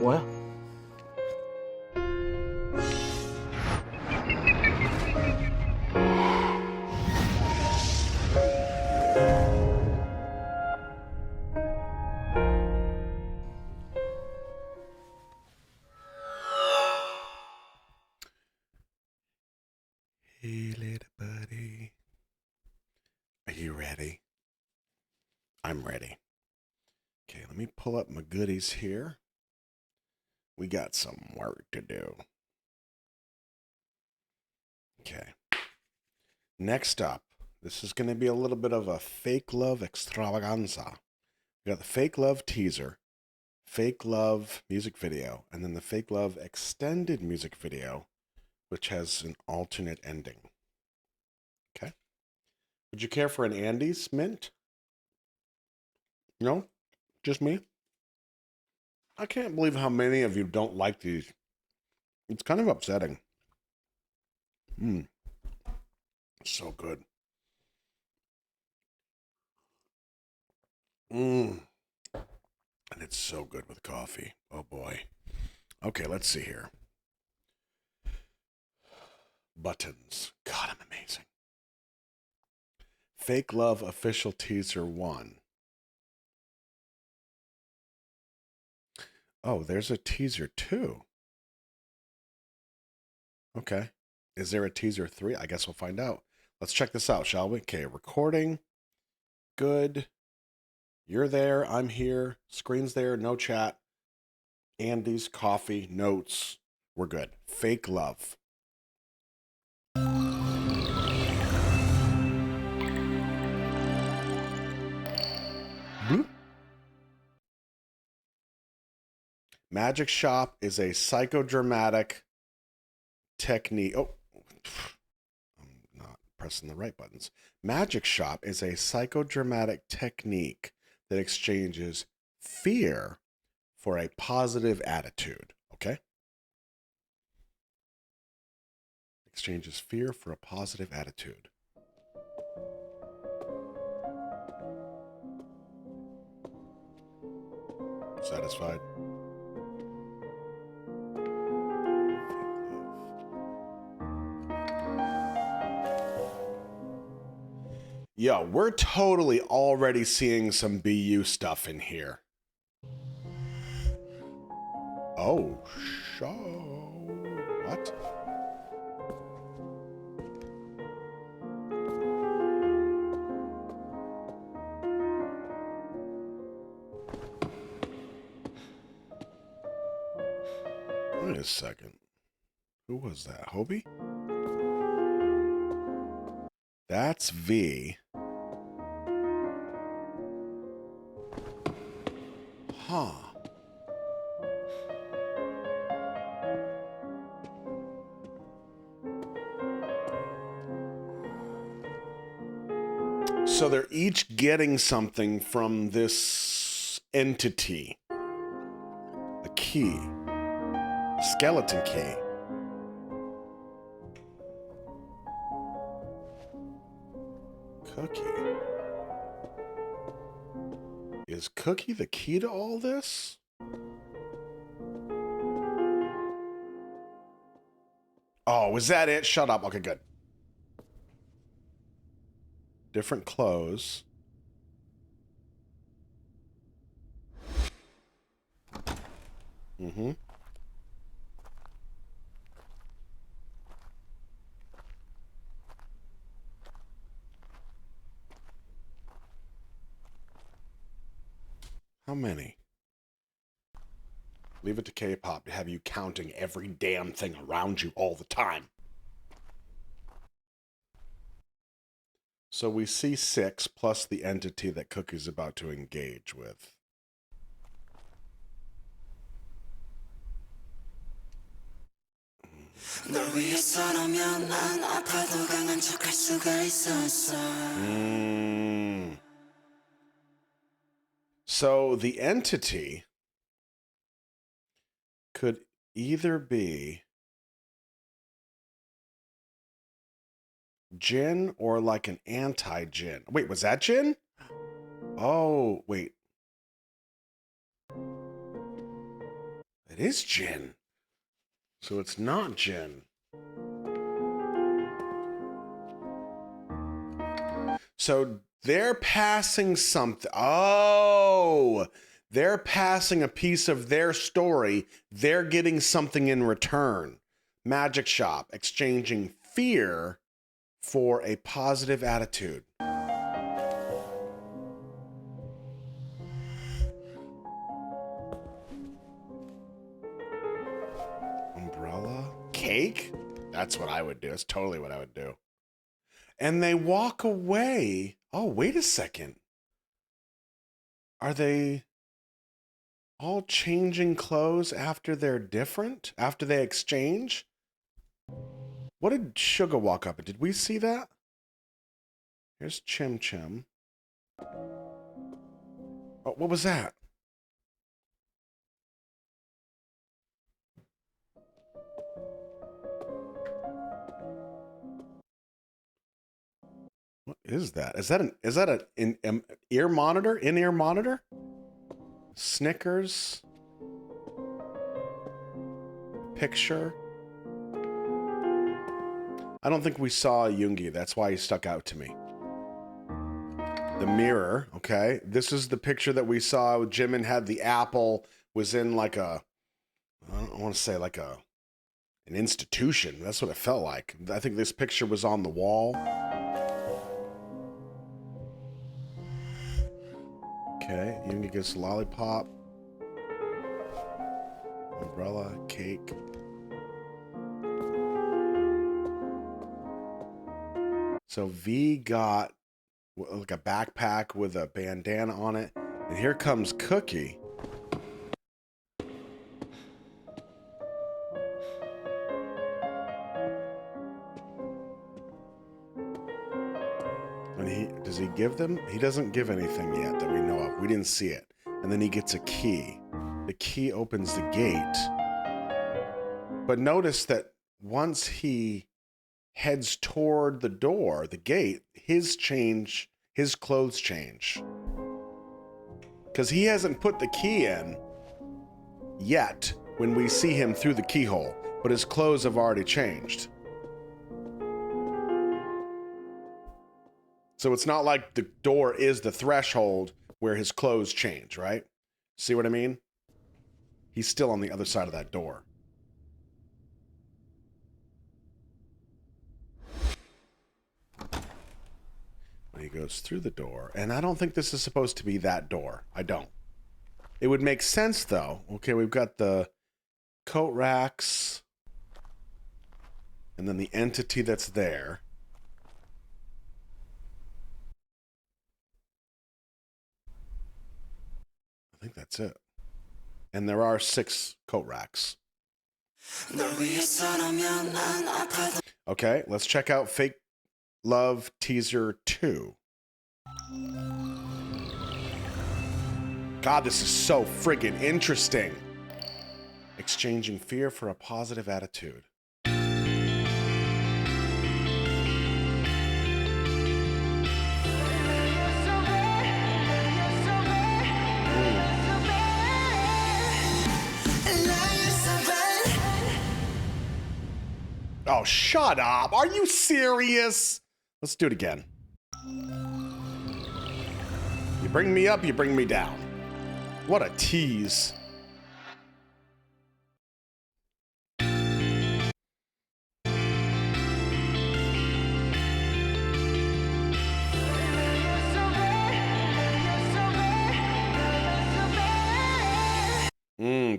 뭐야? Hey, little buddy. Are you ready? I'm ready. Okay, let me pull up my goodies here. We got some work to do. Okay. Next up, this is going to be a little bit of a fake love extravaganza. We got the fake love teaser, fake love music video, and then the fake love extended music video, which has an alternate ending. Okay. Would you care for an Andes mint? No? Just me? I can't believe how many of you don't like these. It's kind of upsetting. So good. And it's so good with coffee. Oh boy. Okay, let's see here. Buttons. God, I'm amazing. Fake Love official teaser 1. Oh, there's a teaser 2. Okay. Is there a teaser 3? I guess we'll find out. Let's check this out, shall we? Okay, recording. Good. You're there. I'm here. Screen's there. No chat. Andy's, coffee, notes. We're good. Fake Love. Bloop. Magic Shop is a psychodramatic technique. Oh, I'm not pressing the right buttons. Magic Shop is a psychodramatic technique that exchanges fear for a positive attitude. Okay? Exchanges fear for a positive attitude. Satisfied? Yo, we're totally already seeing some BU stuff in here. Oh, show. What? Wait a second. Who was that? Hobie? That's V. Huh. So they're each getting something from this entity. A key. A skeleton key. Cookie. Is Cookie the key to all this? Oh, was that it? Shut up. Okay, good. Different clothes. Mm-hmm. How many? Leave it to K-pop to have you counting every damn thing around you all the time. So we see 6 plus the entity that Cookie's about to engage with. So the entity could either be Jin or like an anti-Jin. Wait, was that Jin? Oh, wait. is Jin. So it's not Jin. So they're passing something. Oh, they're passing a piece of their story. They're getting something in return. Magic shop, exchanging fear for a positive attitude. Umbrella? Cake? That's what I would do. That's totally what I would do. And they walk away. Oh, wait a second. Are they all changing clothes after they're different? After they exchange? What did Suga walk up? Did we see that? Here's Chim Chim. Oh, what was that? What is that? Is that an ear monitor? In-ear monitor? Snickers? Picture? I don't think we saw Yoongi. That's why he stuck out to me. The mirror, okay. This is the picture that we saw. Jimin had the apple, was in like a, I don't want to say like an institution. That's what it felt like. I think this picture was on the wall. Okay, Yoongi gets lollipop. Umbrella, cake. So V got like a backpack with a bandana on it. And here comes Cookie. And does he give them? He doesn't give anything yet that we know of. We didn't see it. And then he gets a key. The key opens the gate. But notice that once he heads toward the door, the gate, his clothes change. Because he hasn't put the key in yet when we see him through the keyhole, but his clothes have already changed. So it's not like the door is the threshold where his clothes change, right? See what I mean? He's still on the other side of that door. When he goes through the door, and I don't think this is supposed to be that door. I don't. It would make sense, though. Okay, we've got the coat racks, and then the entity that's there. I think that's it. And there are 6 coat racks. Okay, let's check out Fake Love Teaser 2. God, this is so friggin' interesting. Exchanging fear for a positive attitude. Oh, shut up. Are you serious? Let's do it again. You bring me up, you bring me down. What a tease.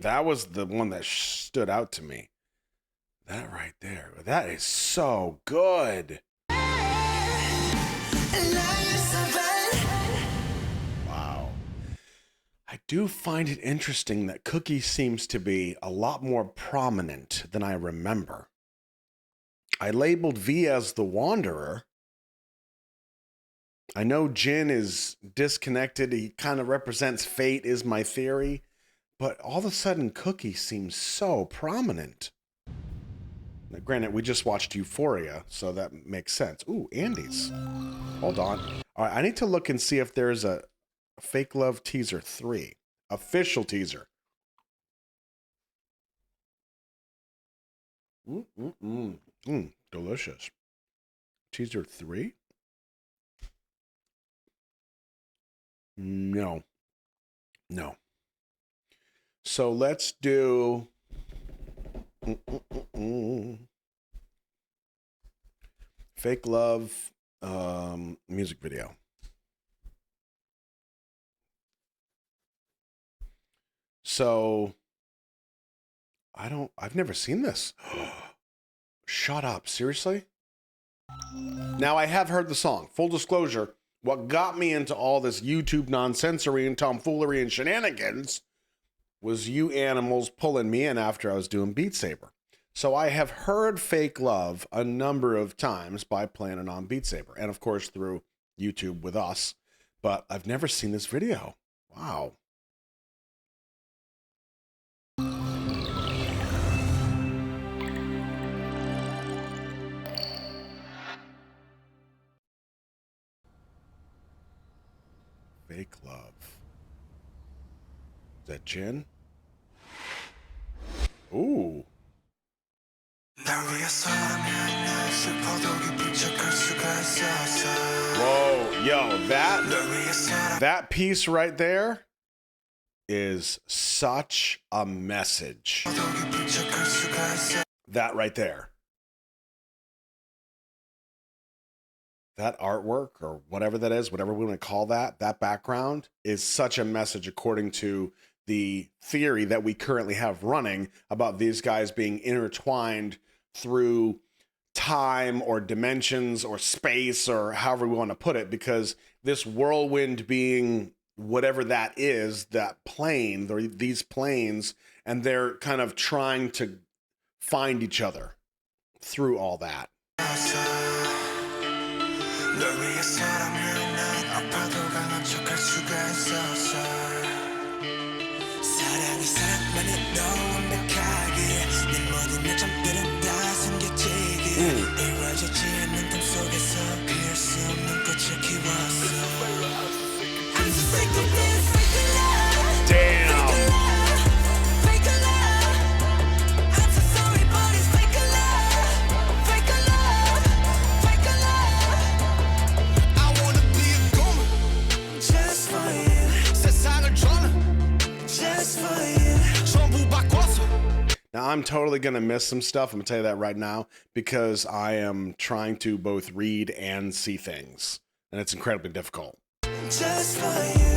That was the one that stood out to me. That right there. That is so good. Wow. I do find it interesting that Cookie seems to be a lot more prominent than I remember. I labeled V as the Wanderer. I know Jin is disconnected. He kind of represents fate, is my theory. But all of a sudden, Cookie seems so prominent. Now, granted, we just watched Euphoria, so that makes sense. Ooh, Andy's. Hold on. All right, I need to look and see if there's a Fake Love Teaser 3. Official teaser. Delicious. Teaser 3? No. No. So let's do Fake Love music video. So I've never seen this. Shut up. Seriously? Now, I have heard the song. Full disclosure, what got me into all this YouTube nonsensory and tomfoolery and shenanigans was you animals pulling me in after I was doing Beat Saber. So I have heard Fake Love a number of times by playing it on Beat Saber, and of course through YouTube with us, but I've never seen this video. Wow. Fake Love. Is that Jin? Ooh. Whoa, yo, that piece right there is such a message. That right there. That artwork, or whatever that is, whatever we want to call that, that background is such a message according to the theory that we currently have running about these guys being intertwined through time or dimensions or space or however we want to put it, because this whirlwind being whatever that is, that plane, or these planes, and they're kind of trying to find each other through all that. Now, I'm totally going to miss some stuff. I'm going to tell you that right now, because I am trying to both read and see things, and it's incredibly difficult. Just for you.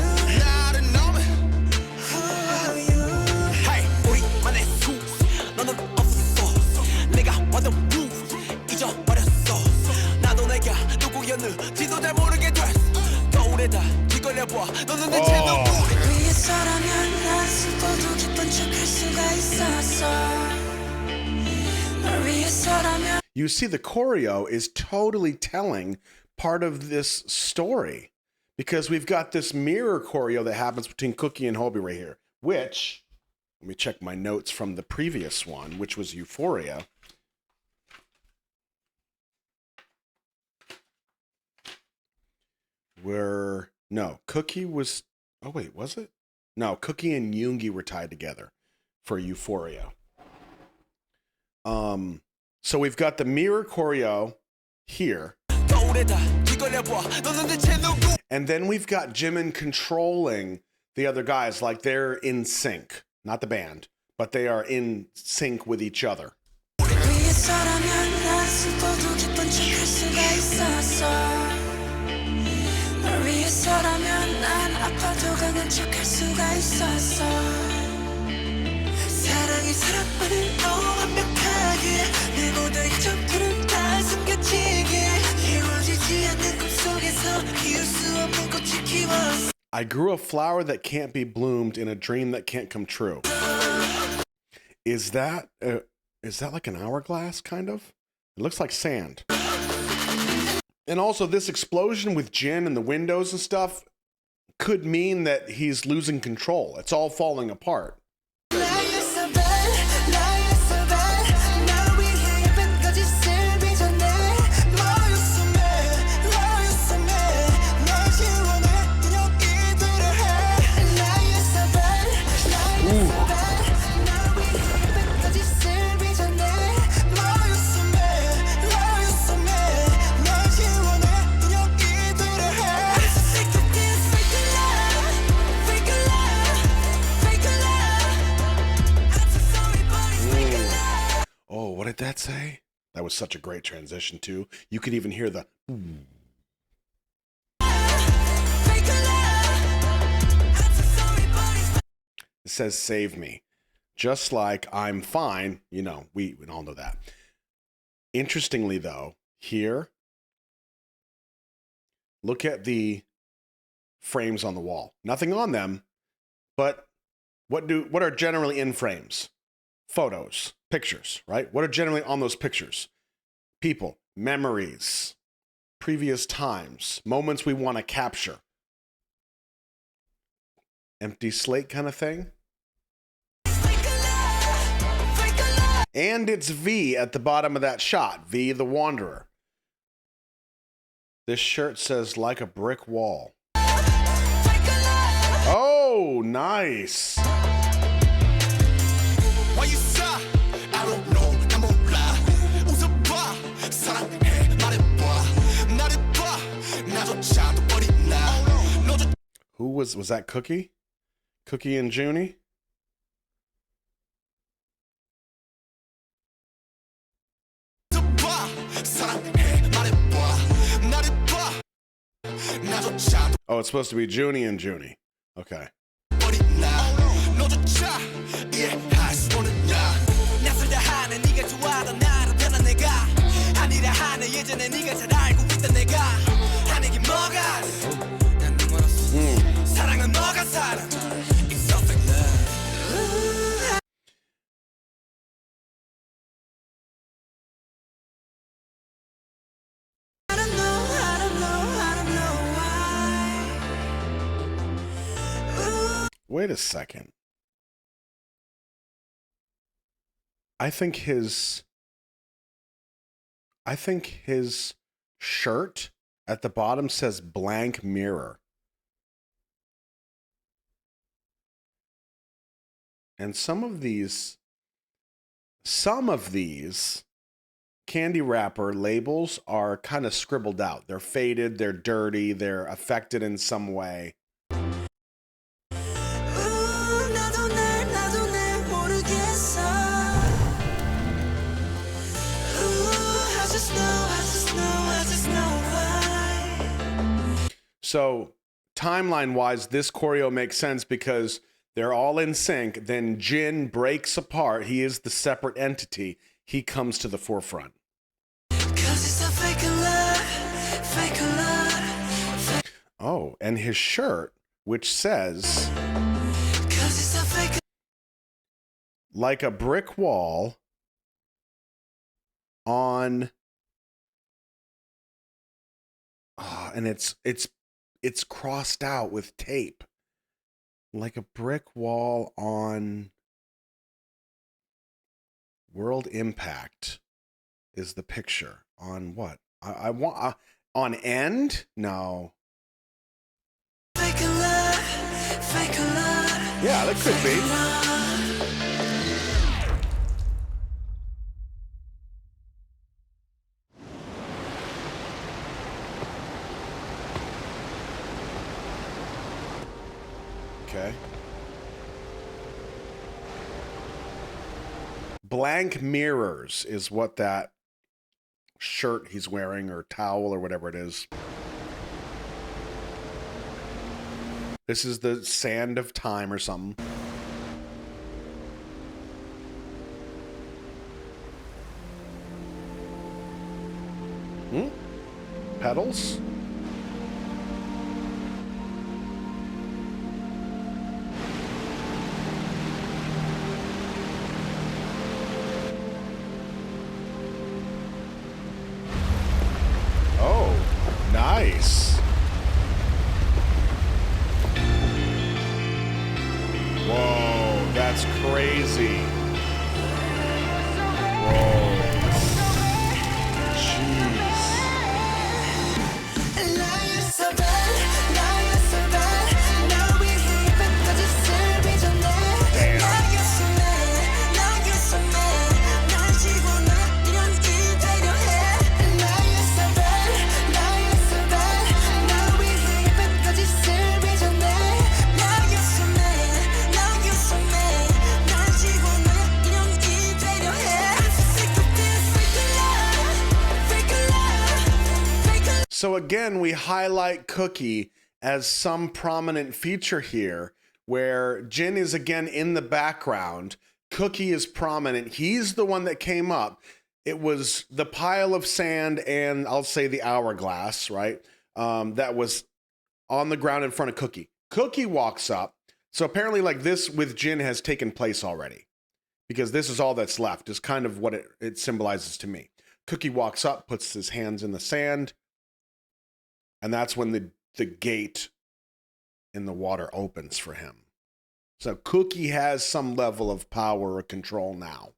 You see, the choreo is totally telling part of this story, because we've got this mirror choreo that happens between Cookie and Hobie right here, which, let me check my notes from the previous one, which was Euphoria. No, Cookie was, oh wait, was it? No, Cookie and Yoongi were tied together for Euphoria. So we've got the mirror choreo here. And then we've got Jimin controlling the other guys like they're in sync. Not the band, but they are in sync with each other. I grew a flower that can't be bloomed in a dream that can't come true. Is that like an hourglass, kind of? It looks like sand. And also, this explosion with Jin and the windows and stuff could mean that he's losing control. It's all falling apart. did that say? That was such a great transition too. You could even hear the. It says save me. Just like I'm fine. You know, we all know that. Interestingly though, here, look at the frames on the wall. Nothing on them, but what are generally in frames? Photos, pictures, right? What are generally on those pictures? People, memories, previous times, moments we want to capture. Empty slate kind of thing. And it's V at the bottom of that shot. V the Wanderer. This shirt says like a brick wall. Oh, nice. Who was that? Cookie? Cookie and Junie? Oh, it's supposed to be Junie and Junie. Okay. Wait a second. I think his shirt at the bottom says blank mirror. And some of these candy wrapper labels are kind of scribbled out. They're faded, they're dirty, they're affected in some way. So timeline-wise, this choreo makes sense because they're all in sync. Then Jin breaks apart. He is the separate entity. He comes to the forefront. Oh, and his shirt, which says like a brick wall on, and it's crossed out with tape. Like a brick wall on World Impact is the picture. On what? I want on End? No. Fake a love, fake a love. Yeah, that could be. Okay. Blank mirrors is what that shirt he's wearing, or towel, or whatever it is. This is the sand of time or something. Pedals? Nice. Whoa, that's crazy. Whoa. Jeez. So again, we highlight Cookie as some prominent feature here, where Jin is again in the background. Cookie is prominent. He's the one that came up. It was the pile of sand and I'll say the hourglass, right? That was on the ground in front of Cookie. Cookie walks up. So apparently like this with Jin has taken place already, because this is all that's left, is kind of what it symbolizes to me. Cookie walks up, puts his hands in the sand, and that's when the gate in the water opens for him. So Cookie has some level of power or control now.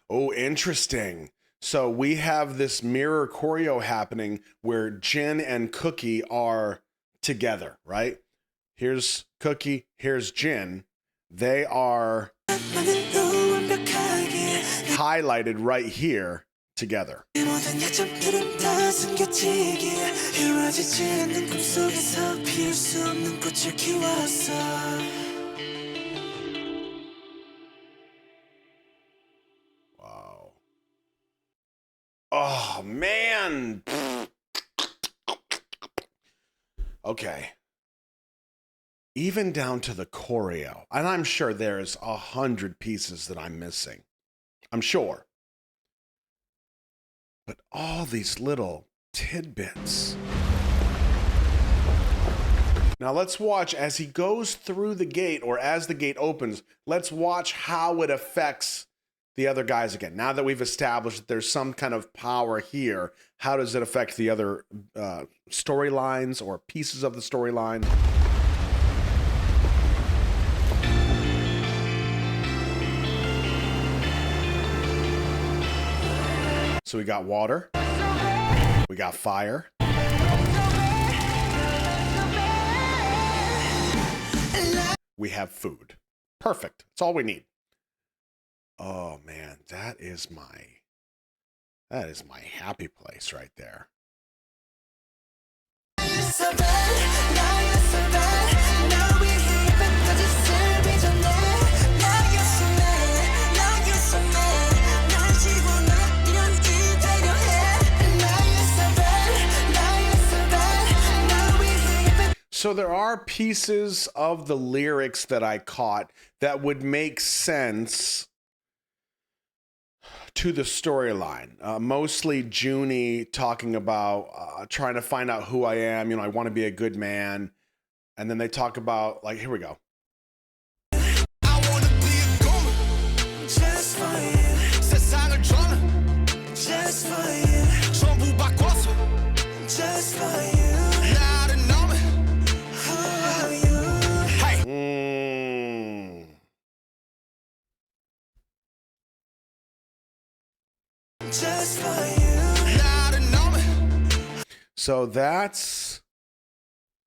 Oh, interesting. So we have this mirror choreo happening where Jin and Cookie are together, right? Here's Cookie, here's Jin. They are highlighted right here together. Wow. Oh, man. Okay. Even down to the choreo. And I'm sure there's 100 pieces that I'm missing. I'm sure. But all these little tidbits. Now let's watch as he goes through the gate, or as the gate opens, let's watch how it affects the other guys again. Now that we've established that there's some kind of power here, how does it affect the other storylines or pieces of the storyline? So we got water, we got fire, we have food. Perfect. That's all we need. Oh man, that is my happy place right there. So there are pieces of the lyrics that I caught that would make sense to the storyline. Mostly Junie talking about trying to find out who I am. You know, I want to be a good man. And then they talk about, like, here we go. I want to be a goon, just for you. 세상을 저는 just for you. 전부 바꿔서 just for you. Just for you. So that's,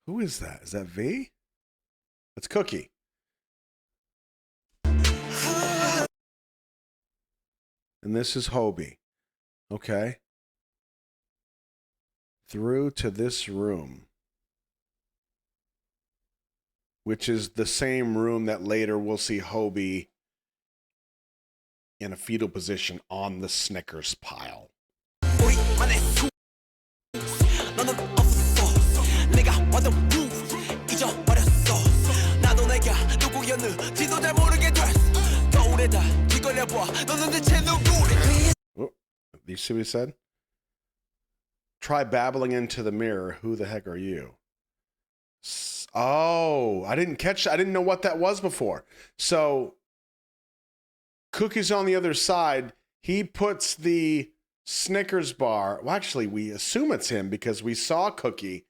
who is that? Is that V? That's Cookie. And this is Hobie. Okay. Through to this room, which is the same room that later we'll see Hobie in a fetal position on the Snickers pile. Oh, do you see what he said? Try babbling into the mirror. Who the heck are you? Oh, I didn't know what that was before. So Cookie's on the other side. He puts the Snickers bar. Well, actually, we assume it's him because we saw Cookie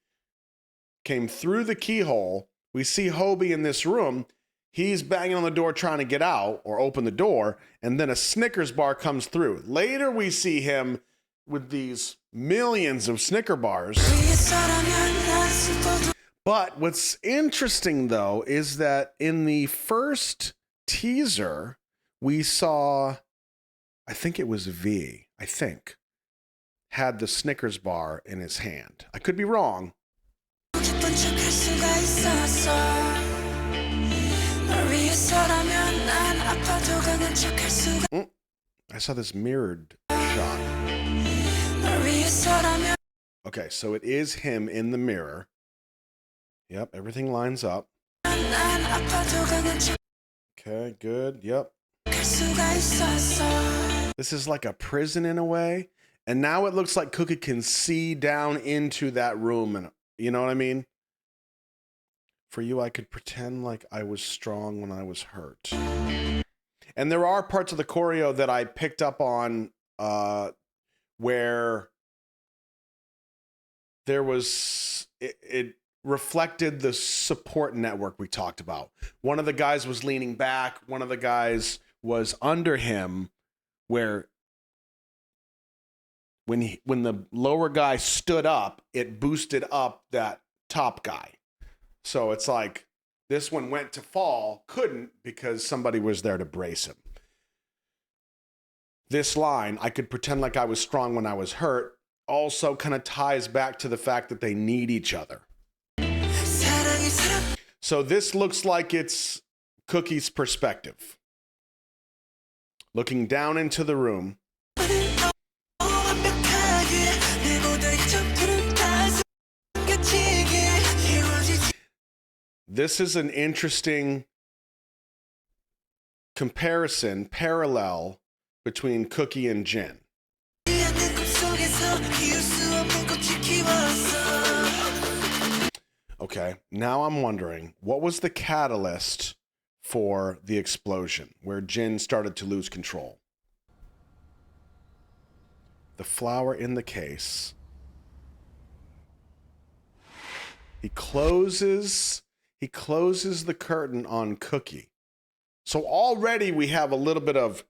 came through the keyhole. We see Hobie in this room. He's banging on the door trying to get out or open the door, and then a Snickers bar comes through. Later, we see him with these millions of Snicker bars. But what's interesting, though, is that in the first teaser, we saw, I think it was V, had the Snickers bar in his hand. I could be wrong. I saw this mirrored shot. Okay, so it is him in the mirror. Yep, everything lines up. Okay, good. Yep. This is like a prison in a way. And now it looks like Cookie can see down into that room. And you know what I mean? For you, I could pretend like I was strong when I was hurt. And there are parts of the choreo that I picked up on where there was, it reflected the support network we talked about. One of the guys was leaning back. One of the guys was under him, where when the lower guy stood up, it boosted up that top guy. So it's like this one went to fall, couldn't, because somebody was there to brace him. This line, I could pretend like I was strong when I was hurt, also kind of ties back to the fact that they need each other. So this looks like it's Cookie's perspective. Looking down into the room. This is an interesting parallel between Cookie and Jin. Okay, now I'm wondering, what was the catalyst for the explosion where Jin started to lose control? The flower in the case. He closes the curtain on Cookie. So already we have a little bit of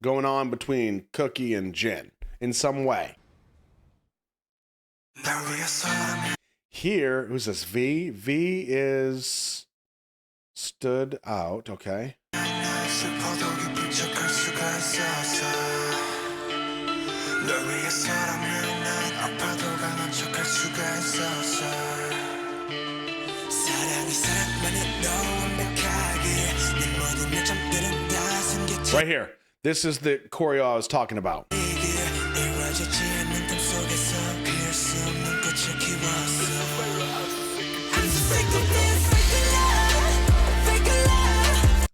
going on between Cookie and Jin in some way. Here, who's this? V? V is stood out, okay. Right here. This is the choreo I was talking about.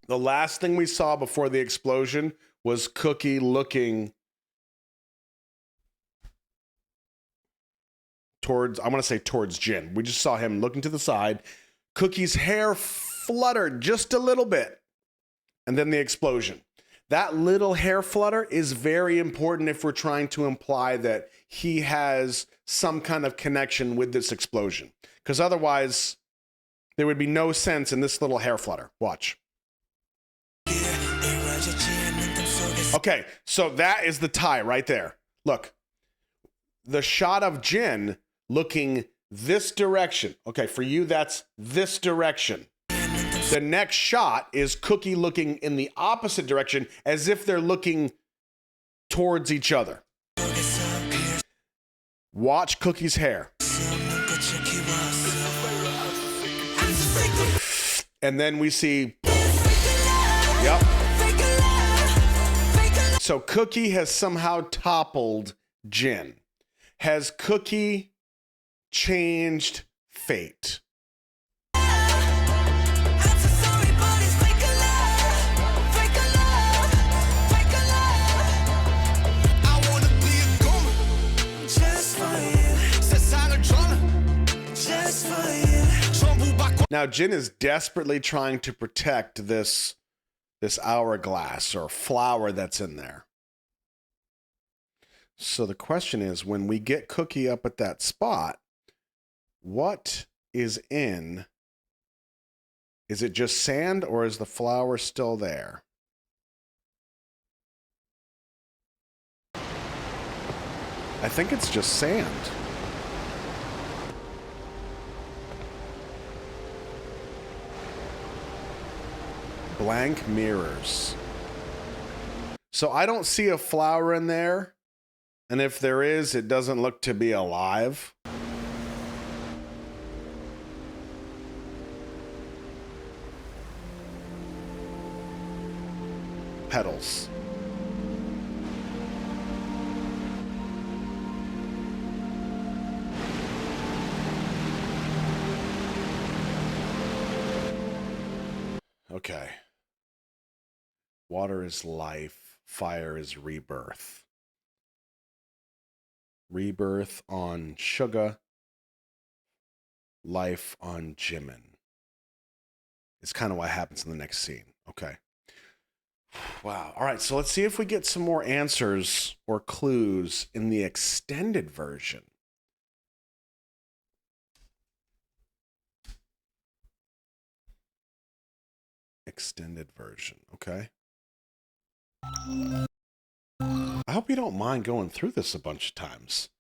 The last thing we saw before the explosion was Cookie looking towards, I want to say towards Jin. We just saw him looking to the side. Cookie's hair fluttered just a little bit. And then the explosion. That little hair flutter is very important if we're trying to imply that he has some kind of connection with this explosion. Because otherwise, there would be no sense in this little hair flutter. Watch. Okay, so that is the tie right there. Look, the shot of Jin looking this direction. Okay, for you, that's this direction. The next shot is Cookie looking in the opposite direction as if they're looking towards each other. Watch Cookie's hair. And then we see, yep. So Cookie has somehow toppled Jin. Has Cookie changed fate? Now, Jin is desperately trying to protect this hourglass or flower that's in there. So the question is, when we get Cookie up at that spot, what is in? Is it just sand or is the flower still there? I think it's just sand. Blank mirrors. So I don't see a flower in there. And if there is, it doesn't look to be alive. Petals. Okay. Water is life. Fire is rebirth. Rebirth on Suga. Life on Jimin. It's kind of what happens in the next scene. Okay. Wow. All right. So let's see if we get some more answers or clues in the extended version. Extended version. Okay. I hope you don't mind going through this a bunch of times.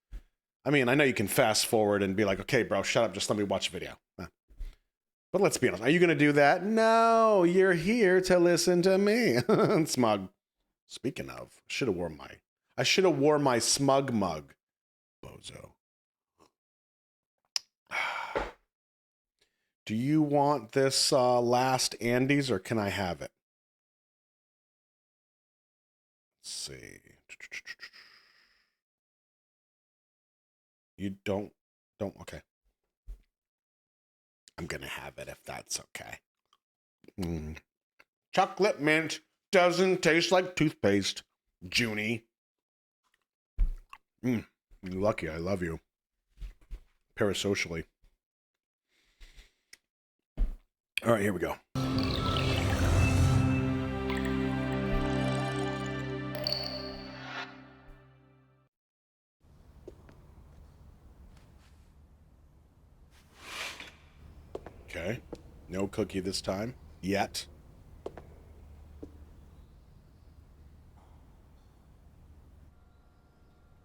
I mean, I know you can fast forward and be like, okay, bro, shut up. Just let me watch a video. But let's be honest. Are you going to do that? No, you're here to listen to me. Smug. Speaking of, I should have wore my smug mug. Bozo. Do you want this last Andes or can I have it? Let's see. You don't, okay. I'm going to have it if that's okay. Chocolate mint doesn't taste like toothpaste, Junie. You're lucky. I love you. Parasocially. All right, here we go. Okay. No cookie this time. Yet.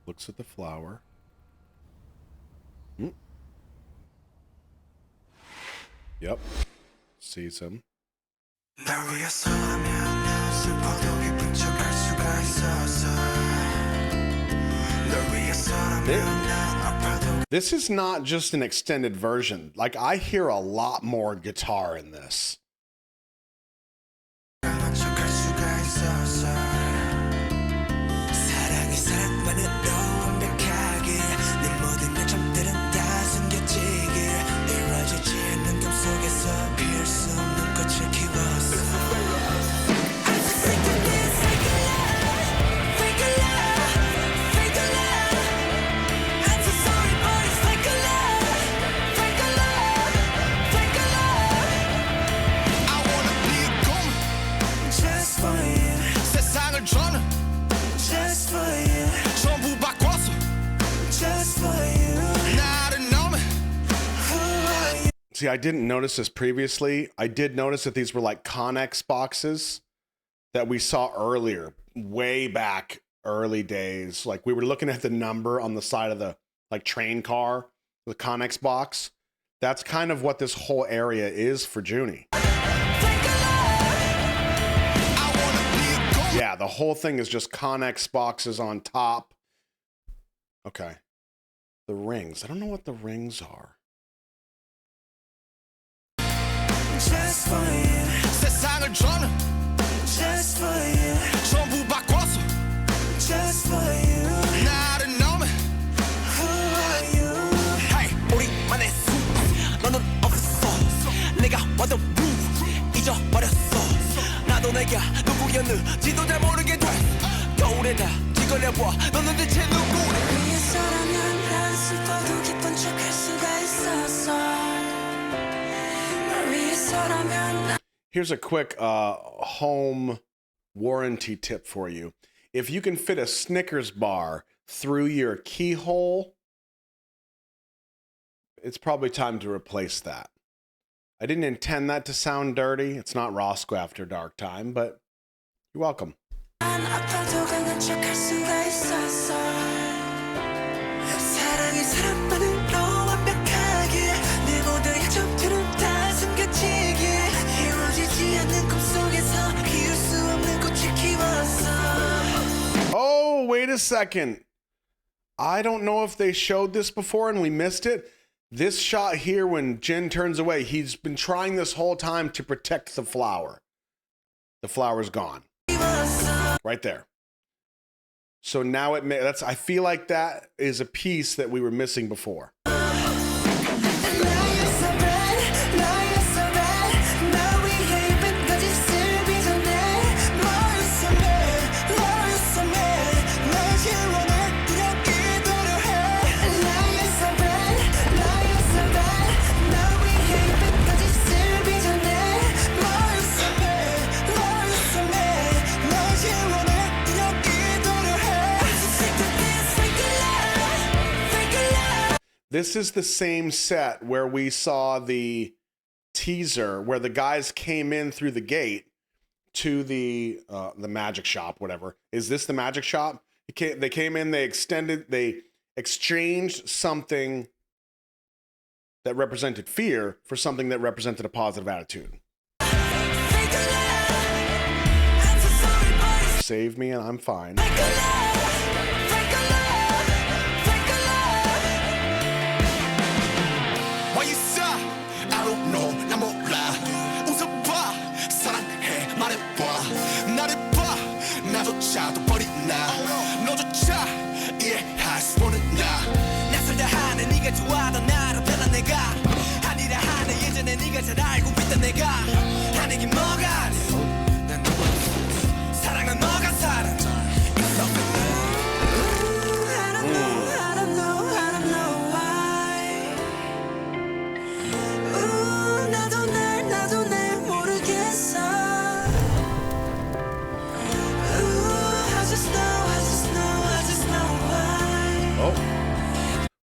Looks at the flower. Yep. Sees him. This is not just an extended version. Like, I hear a lot more guitar in this. See, I didn't notice this previously. I did notice that these were like Connex boxes that we saw earlier, way back early days. Like, we were looking at the number on the side of the like train car, the Connex box. That's kind of what this whole area is for Junie. Yeah, the whole thing is just Connex boxes on top. Okay. The rings. I don't know what the rings are. Just for you. 세상을 저는 just for you. 전부 바꿔서 just for you. 나를 넘어 who are you? Hey, 우리만의 숲 너는 없었어. 내가 와도 잊어버렸어. 나도 내가 누구였는지도 잘 모르게 돼. 겨울에다 뒤걸려봐. 너는 대체 누구래? 위에서라면 난 슬퍼도 기쁜 척할 수가 있었어. Here's a quick home warranty tip for you. If you can fit a Snickers bar through your keyhole, it's probably time to replace that. I didn't intend that to sound dirty. It's not Roscoe After Dark time, but you're welcome. Oh, wait a second. I don't know if they showed this before and we missed it. This shot here when Jin turns away, he's been trying this whole time to protect the flower. The flower's gone. Right there. So now I feel like that is a piece that we were missing before. This is the same set where we saw the teaser where the guys came in through the gate to the magic shop, whatever. Is this the magic shop? They came in, they exchanged something that represented fear for something that represented a positive attitude. Save me and I'm fine.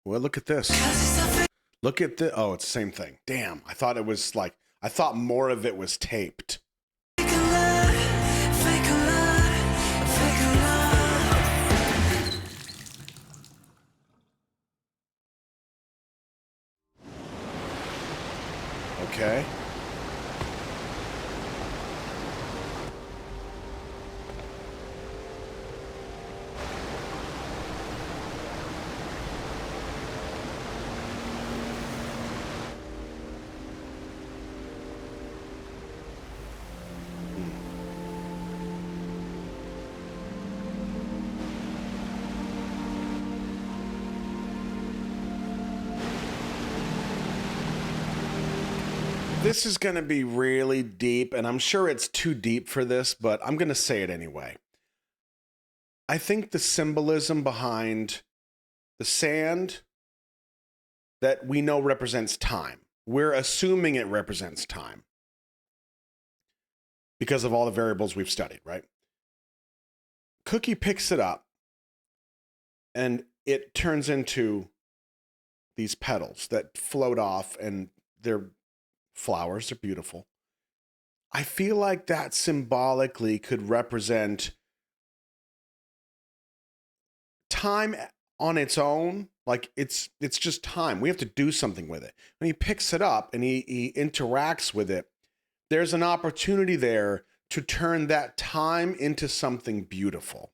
Well, look at this. Look at the. Oh, it's the same thing. Damn. I thought more of it was taped. Okay. This is going to be really deep, and I'm sure it's too deep for this, but I'm going to say it anyway. I think the symbolism behind the sand that we know represents time. We're assuming it represents time because of all the variables we've studied, right? Cookie picks it up, and it turns into these petals that float off, and they're flowers are beautiful. I feel like that symbolically could represent time on its own. Like it's just time. We have to do something with it. When he picks it up and he interacts with it, there's an opportunity there to turn that time into something beautiful.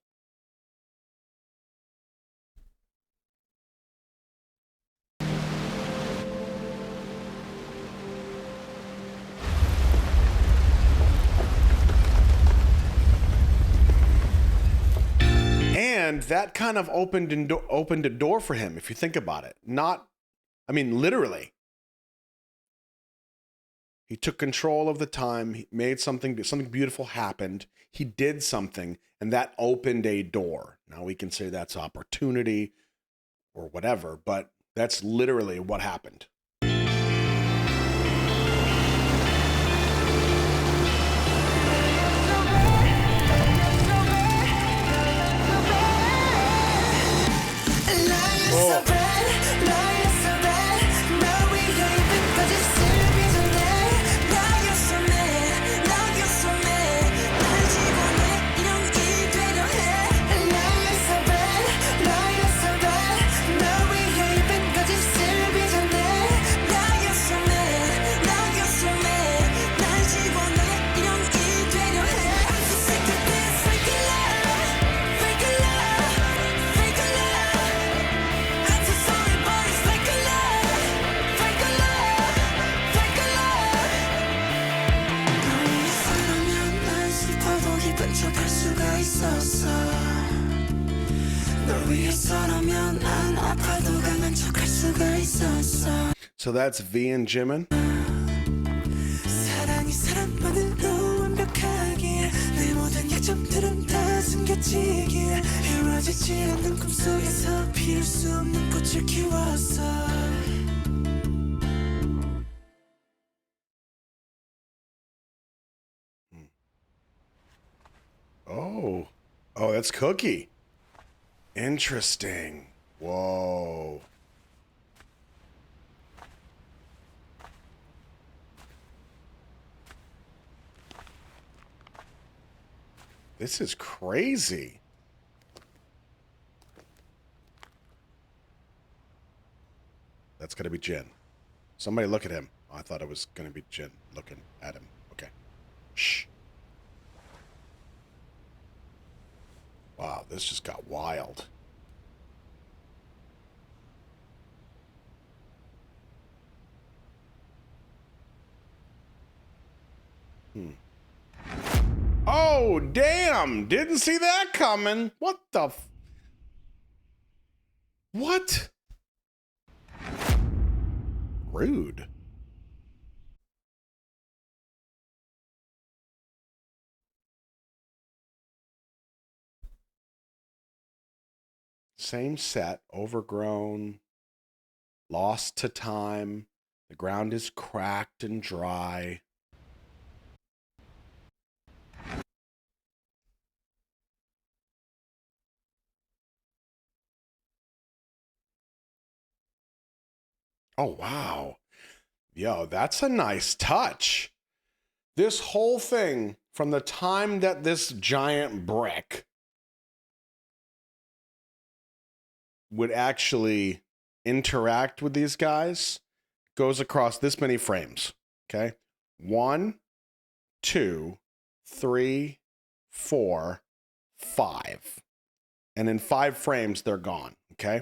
And that kind of opened a door for him, if you think about it. Literally. He took control of the time. He made something beautiful happened. He did something, and that opened a door. Now we can say that's opportunity or whatever, but that's literally what happened. So that's V and Jimin. Oh, that's Cookie. Interesting. Whoa. This is crazy. That's going to be Jin. Somebody look at him. Oh, I thought it was going to be Jin looking at him. Okay. Shh. Wow, this just got wild. Oh, damn. Didn't see that coming. What the What? Rude. Same set, overgrown, lost to time. The ground is cracked and dry. Oh, wow. Yo, that's a nice touch. This whole thing, from the time that this giant brick would actually interact with these guys, goes across this many frames. Okay. 1, 2, 3, 4, 5. And in 5 frames, they're gone. Okay.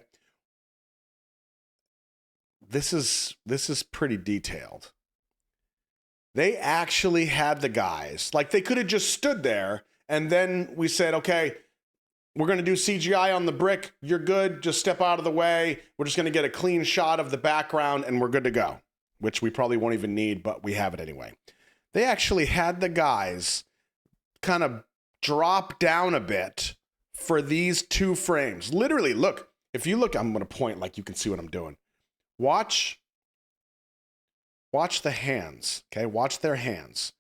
This is pretty detailed. They actually had the guys, like they could have just stood there and then we said, okay, we're going to do CGI on the brick. You're good. Just step out of the way. We're just going to get a clean shot of the background and we're good to go, which we probably won't even need, but we have it anyway. They actually had the guys kind of drop down a bit for these 2 frames. Literally, look, if you look, I'm going to point like you can see what I'm doing. Watch the hands, okay? Watch their hands.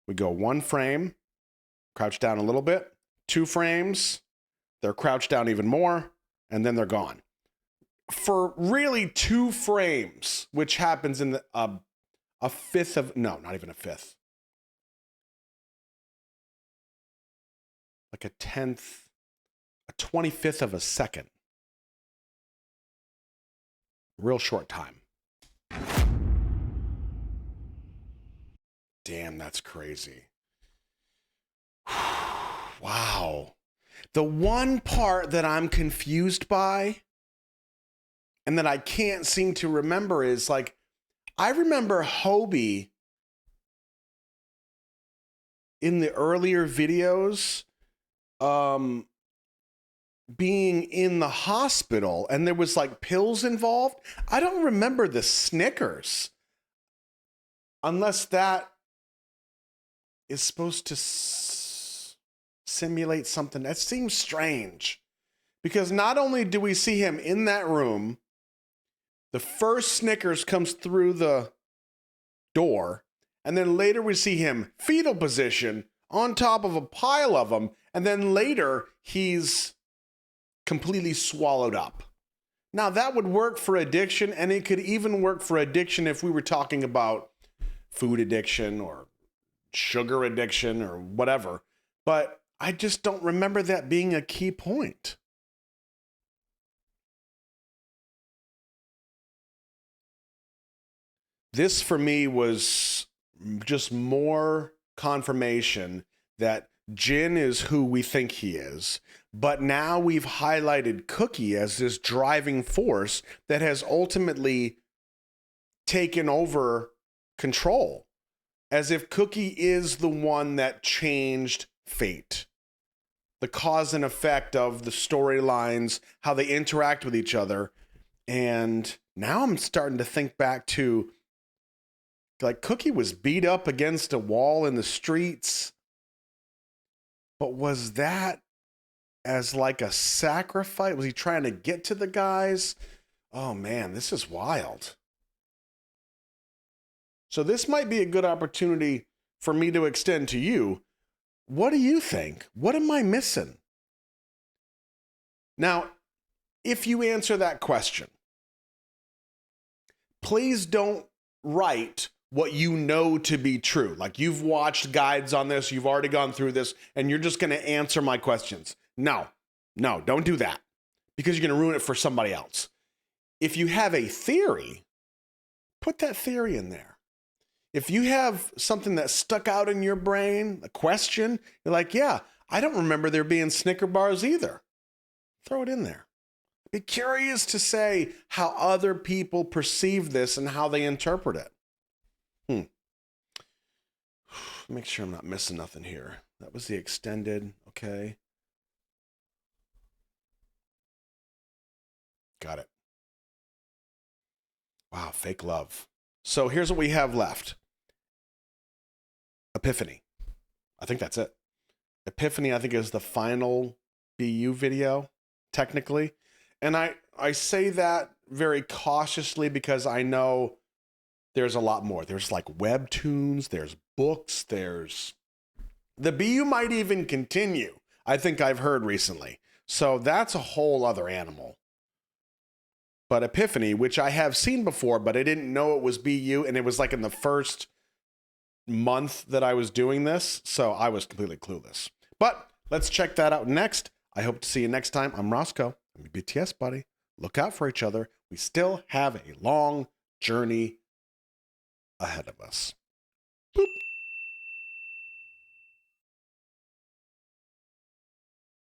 We go 1 frame, crouch down a little bit, 2 frames, they're crouched down even more, and then they're gone. For really 2 frames, which happens in a fifth of, no, not even a fifth. Like a 25th of a second. Real short time. Damn, that's crazy. Wow. The one part that I'm confused by and that I can't seem to remember is like, I remember Hobie in the earlier videos being in the hospital and there was like pills involved. I don't remember the Snickers. Unless that is supposed to simulate something. That seems strange. Because not only do we see him in that room, the first Snickers comes through the door, and then later we see him fetal position on top of a pile of them, and then later he's completely swallowed up. Now that would work for addiction, and it could even work for addiction if we were talking about food addiction or sugar addiction or whatever. But I just don't remember that being a key point. This for me was just more confirmation that Jin is who we think he is, but now we've highlighted Cookie as this driving force that has ultimately taken over control, as if Cookie is the one that changed fate. the cause and effect of the storylines, how they interact with each other. And now I'm starting to think back to, like, Cookie was beat up against a wall in the streets. But was that as like a sacrifice? Was he trying to get to the guys? Oh man, this is wild. So this might be a good opportunity for me to extend to you. What do you think? What am I missing? Now, if you answer that question, please don't write what you know to be true. Like, you've watched guides on this, you've already gone through this, and you're just going to answer my questions. No, don't do that, because you're going to ruin it for somebody else. If you have a theory, put that theory in there. If you have something that stuck out in your brain, a question, you're like, yeah, I don't remember there being Snicker bars either. Throw it in there. Be curious to say how other people perceive this and how they interpret it. Make sure I'm not missing nothing here. That was the extended, okay. Got it. Wow, fake love. So here's what we have left. Epiphany. I think that's it. Epiphany, I think, is the final BU video, technically. And I say that very cautiously because I know there's a lot more. There's like webtoons, there's books, there's... The BU might even continue, I think I've heard recently. So that's a whole other animal. But Epiphany, which I have seen before, but I didn't know it was BU, and it was like in the first month that I was doing this, so I was completely clueless. But let's check that out next. I hope to see you next time. I'm Roscoe. I'm your BTS buddy. Look out for each other. We still have a long journey ahead of us. Boop.